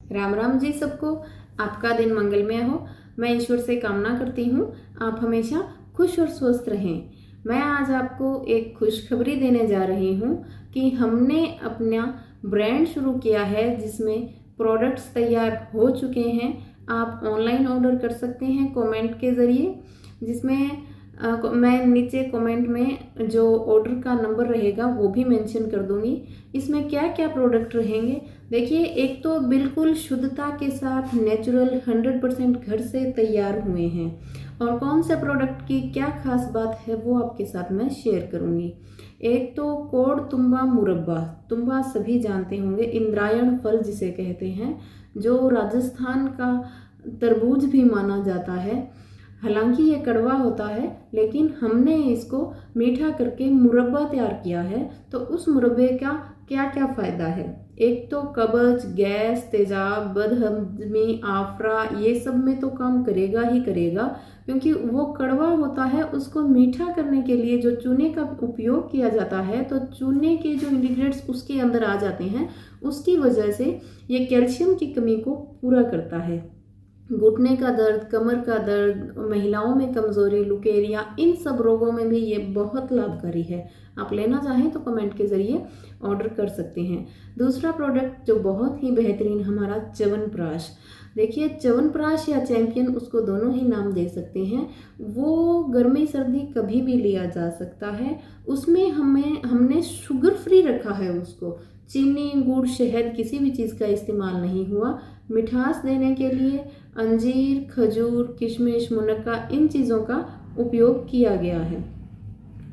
राम राम जी सबको। आपका दिन मंगलमय हो। मैं ईश्वर से कामना करती हूँ आप हमेशा खुश और स्वस्थ रहें। मैं आज आपको एक खुशखबरी देने जा रही हूँ कि हमने अपना ब्रांड शुरू किया है जिसमें प्रोडक्ट्स तैयार हो चुके हैं। आप ऑनलाइन ऑर्डर कर सकते हैं कमेंट के ज़रिए, जिसमें मैं नीचे कमेंट में जो ऑर्डर का नंबर रहेगा वो भी मेंशन कर दूंगी। इसमें क्या क्या प्रोडक्ट रहेंगे देखिए। एक तो बिल्कुल शुद्धता के साथ नेचुरल 100% घर से तैयार हुए हैं, और कौन से प्रोडक्ट की क्या खास बात है वो आपके साथ मैं शेयर करूंगी। एक तो कोड तुम्बा मुरब्बा। तुम्बा सभी जानते होंगे, इंद्रायण फल जिसे कहते हैं, जो राजस्थान का तरबूज भी माना जाता है। हालांकि ये कड़वा होता है, लेकिन हमने इसको मीठा करके मुरब्बा तैयार किया है। तो उस मुरब्बे का क्या क्या फ़ायदा है। एक तो कब्ज, गैस, तेजाब, बदहजमी, आफरा, ये सब में तो काम करेगा ही करेगा, क्योंकि वो कड़वा होता है। उसको मीठा करने के लिए जो चूने का उपयोग किया जाता है, तो चूने के जो इंग्रेडिएंट्स उसके अंदर आ जाते हैं, उसकी वजह से ये कैल्शियम की कमी को पूरा करता है। घुटने का दर्द, कमर का दर्द, महिलाओं में कमजोरी, लुकेरिया, इन सब रोगों में भी ये बहुत लाभकारी है। आप लेना चाहें तो कमेंट के जरिए ऑर्डर कर सकते हैं। दूसरा प्रोडक्ट जो बहुत ही बेहतरीन, हमारा च्यवनप्राश। देखिए, च्यवनप्राश या चैंपियन, उसको दोनों ही नाम दे सकते हैं। वो गर्मी सर्दी कभी भी लिया जा सकता है। उसमें हमने शुगर फ्री रखा है उसको। चीनी, गुड़, शहद, किसी भी चीज़ का इस्तेमाल नहीं हुआ। मिठास देने के लिए अंजीर, खजूर, किशमिश, मुनक्का, इन चीज़ों का उपयोग किया गया है,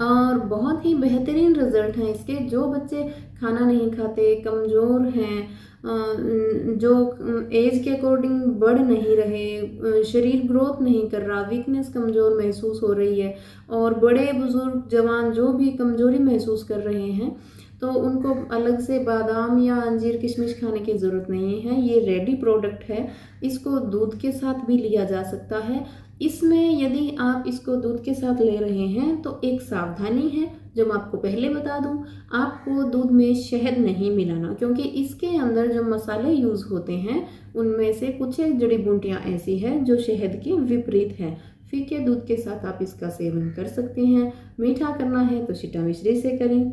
और बहुत ही बेहतरीन रिजल्ट हैं इसके। जो बच्चे खाना नहीं खाते, कमज़ोर हैं, जो एज के अकॉर्डिंग बढ़ नहीं रहे, शरीर ग्रोथ नहीं कर रहा, वीकनेस, कमज़ोर महसूस हो रही है, और बड़े बुजुर्ग जवान जो भी कमज़ोरी महसूस कर रहे हैं, तो उनको अलग से बादाम या अंजीर, किशमिश खाने की ज़रूरत नहीं है। ये रेडी प्रोडक्ट है। इसको दूध के साथ भी लिया जा सकता है। इसमें यदि आप इसको दूध के साथ ले रहे हैं तो एक सावधानी है जो मैं आपको पहले बता दूं। आपको दूध में शहद नहीं मिलाना, क्योंकि इसके अंदर जो मसाले यूज़ होते हैं उनमें से कुछ एक जड़ी बूटियाँ ऐसी हैं जो शहद के विपरीत है। फीके दूध के साथ आप इसका सेवन कर सकते हैं। मीठा करना है तो शिटा मिश्री से करें।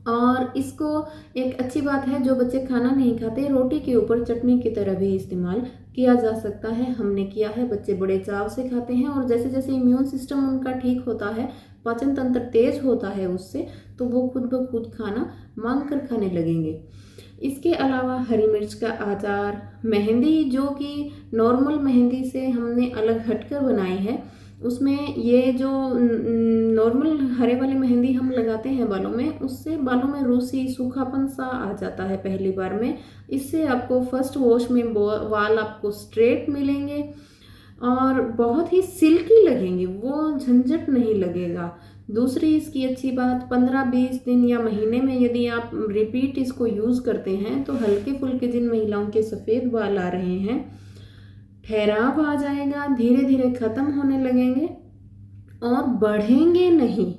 और इसको एक अच्छी बात है, जो बच्चे खाना नहीं खाते, रोटी के ऊपर चटनी की तरह भी इस्तेमाल किया जा सकता है। हमने किया है, बच्चे बड़े चाव से खाते हैं, और जैसे जैसे इम्यून सिस्टम उनका ठीक होता है, पाचन तंत्र तेज होता है उससे, तो वो खुद ब खुद खाना मांग कर खाने लगेंगे। इसके अलावा हरी मिर्च का अचार, मेहंदी जो कि नॉर्मल मेहंदी से हमने अलग हटकर बनाई है। उसमें ये जो नॉर्मल हरे वाली मेहंदी हम लगाते हैं बालों में, उससे बालों में रूसी, सूखापन सा आ जाता है पहली बार में। इससे आपको फर्स्ट वॉश में बाल आपको स्ट्रेट मिलेंगे और बहुत ही सिल्की लगेंगे, वो झंझट नहीं लगेगा। दूसरी इसकी अच्छी बात, 15-20 दिन या महीने में यदि आप रिपीट इसको यूज़ करते हैं, तो हल्के फुल्के जिन महिलाओं के सफ़ेद बाल आ रहे हैं, ठहराव आ जाएगा, धीरे धीरे ख़त्म होने लगेंगे और बढ़ेंगे नहीं।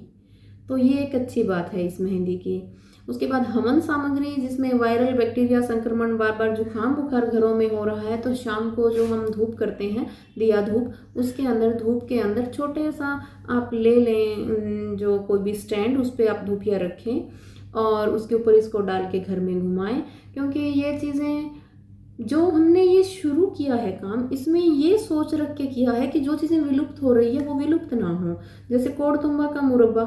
तो ये एक अच्छी बात है इस मेहंदी की। उसके बाद हवन सामग्री, जिसमें वायरल बैक्टीरिया संक्रमण, बार बार जुकाम बुखार घरों में हो रहा है, तो शाम को जो हम धूप करते हैं, दिया धूप, उसके अंदर, धूप के अंदर छोटे सा आप ले लें, जो कोई भी स्टैंड, उस पर आप धूपिया रखें और उसके ऊपर इसको डाल के घर में घुमाएं। क्योंकि ये चीज़ें जो हमने ये शुरू किया है काम, इसमें ये सोच रख के किया है कि जो चीज़ें विलुप्त हो रही है वो विलुप्त ना हो। जैसे कोड़तुम्बा का मुरब्बा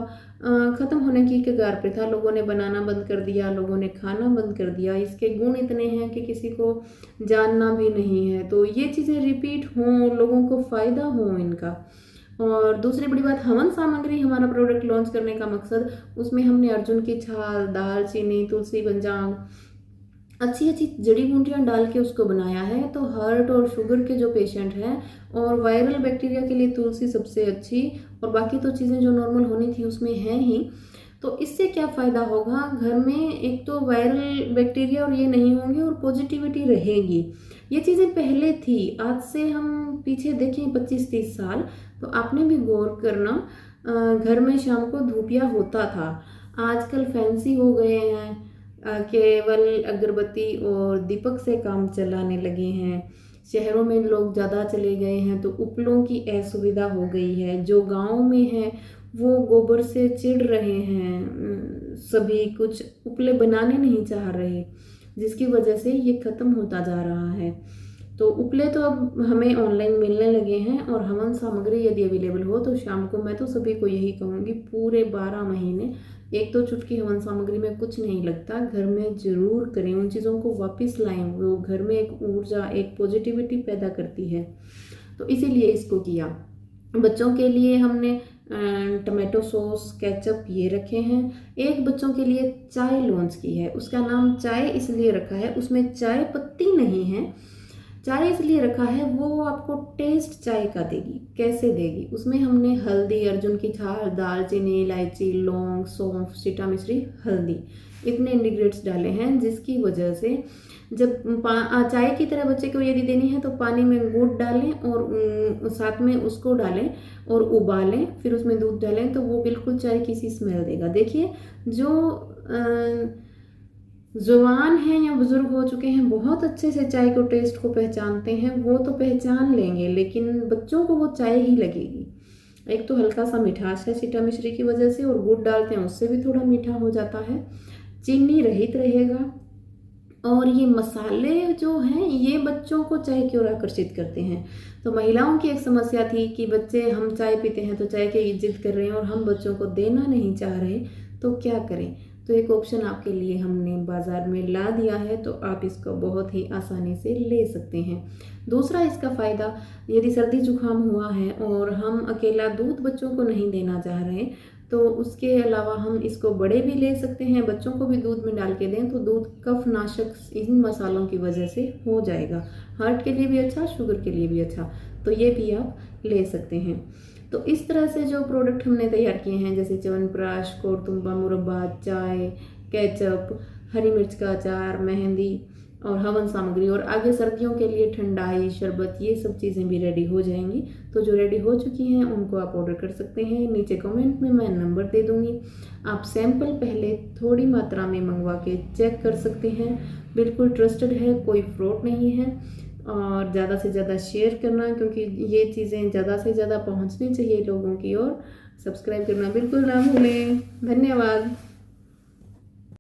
ख़त्म होने की कगार पे था, लोगों ने बनाना बंद कर दिया, लोगों ने खाना बंद कर दिया। इसके गुण इतने हैं कि किसी को जानना भी नहीं है। तो ये चीज़ें रिपीट हों, लोगों को फ़ायदा हो इनका। और दूसरी बड़ी बात, हवन सामग्री, हमारा प्रोडक्ट लॉन्च करने का मकसद, उसमें हमने अर्जुन की छाल, दालचीनी, तुलसी, बंजांग, अच्छी अच्छी जड़ी बूटियाँ डाल के उसको बनाया है। तो हार्ट और शुगर के जो पेशेंट हैं, और वायरल बैक्टीरिया के लिए तुलसी सबसे अच्छी, और बाकी तो चीज़ें जो नॉर्मल होनी थी उसमें हैं ही। तो इससे क्या फ़ायदा होगा, घर में एक तो वायरल बैक्टीरिया और ये नहीं होंगे, और पॉजिटिविटी रहेगी। ये चीज़ें पहले थी, आज से हम पीछे देखें 25-30 साल, तो आपने भी गौर करना, घर में शाम को धूपिया होता था। आजकल फैंसी हो गए हैं, केवल अगरबत्ती और दीपक से काम चलाने लगे हैं। शहरों में लोग ज़्यादा चले गए हैं तो उपलों की असुविधा हो गई है। जो गांव में है वो गोबर से चिढ़ रहे हैं, सभी कुछ उपले बनाने नहीं चाह रहे, जिसकी वजह से ये ख़त्म होता जा रहा है। तो उपले तो अब हमें ऑनलाइन मिलने लगे हैं और हवन सामग्री यदि अवेलेबल हो तो शाम को मैं तो सभी को यही कहूँगी, पूरे 12 महीने एक तो चुटकी हवन सामग्री में कुछ नहीं लगता, घर में ज़रूर करें, उन चीज़ों को वापस लाएं, वो घर में एक ऊर्जा, एक पॉजिटिविटी पैदा करती है। तो इसीलिए इसको किया। बच्चों के लिए हमने टमाटो सॉस, केचप ये रखे हैं। एक बच्चों के लिए चाय लॉन्च की है, उसका नाम चाय इसलिए रखा है, उसमें चाय पत्ती नहीं है। चाय इसलिए रखा है वो आपको टेस्ट चाय का देगी। कैसे देगी? उसमें हमने हल्दी, अर्जुन की छाल, दालचीनी, इलायची, लौंग, सौंफ, सीता मिश्री, हल्दी, इतने इंग्रेडिएंट्स डाले हैं, जिसकी वजह से जब चाय की तरह बच्चे को यदि देनी है तो पानी में गुड़ डालें और साथ में उसको डालें और उबालें, फिर उसमें दूध डालें तो वो बिल्कुल चाय की सी स्मेल देगा। देखिए, जो जवान हैं या बुजुर्ग हो चुके हैं बहुत अच्छे से चाय को टेस्ट को पहचानते हैं, वो तो पहचान लेंगे, लेकिन बच्चों को वो चाय ही लगेगी। एक तो हल्का सा मिठास है सीता मिश्री की वजह से, और गुड़ डालते हैं उससे भी थोड़ा मीठा हो जाता है, चीनी रहित रहेगा। और ये मसाले जो हैं ये बच्चों को चाय की ओर आकर्षित करते हैं। तो महिलाओं की एक समस्या थी कि बच्चे, हम चाय पीते हैं तो चाय की जिद कर रहे हैं और हम बच्चों को देना नहीं चाह रहे, तो क्या करें? तो एक ऑप्शन आपके लिए हमने बाज़ार में ला दिया है, तो आप इसको बहुत ही आसानी से ले सकते हैं। दूसरा इसका फ़ायदा, यदि सर्दी जुकाम हुआ है और हम अकेला दूध बच्चों को नहीं देना चाह रहे, तो उसके अलावा हम इसको बड़े भी ले सकते हैं, बच्चों को भी दूध में डाल के दें तो दूध कफ नाशक इन मसालों की वजह से हो जाएगा। हार्ट के लिए भी अच्छा, शुगर के लिए भी अच्छा, तो ये भी आप ले सकते हैं। तो इस तरह से जो प्रोडक्ट हमने तैयार किए हैं, जैसे च्यवनप्राश, कोरतुम्बा, मुरब्बा, चाय, केचप, हरी मिर्च का अचार, मेहंदी और हवन सामग्री, और आगे सर्दियों के लिए ठंडाई, शरबत, ये सब चीज़ें भी रेडी हो जाएंगी। तो जो रेडी हो चुकी हैं उनको आप ऑर्डर कर सकते हैं। नीचे कमेंट में मैं नंबर दे दूँगी, आप सैंपल पहले थोड़ी मात्रा में मंगवा के चेक कर सकते हैं। बिल्कुल ट्रस्टेड है, कोई फ्रॉड नहीं है। और ज़्यादा से ज़्यादा शेयर करना, क्योंकि ये चीज़ें ज़्यादा से ज़्यादा पहुँचनी चाहिए लोगों की ओर। सब्सक्राइब करना बिल्कुल ना भूलें। धन्यवाद।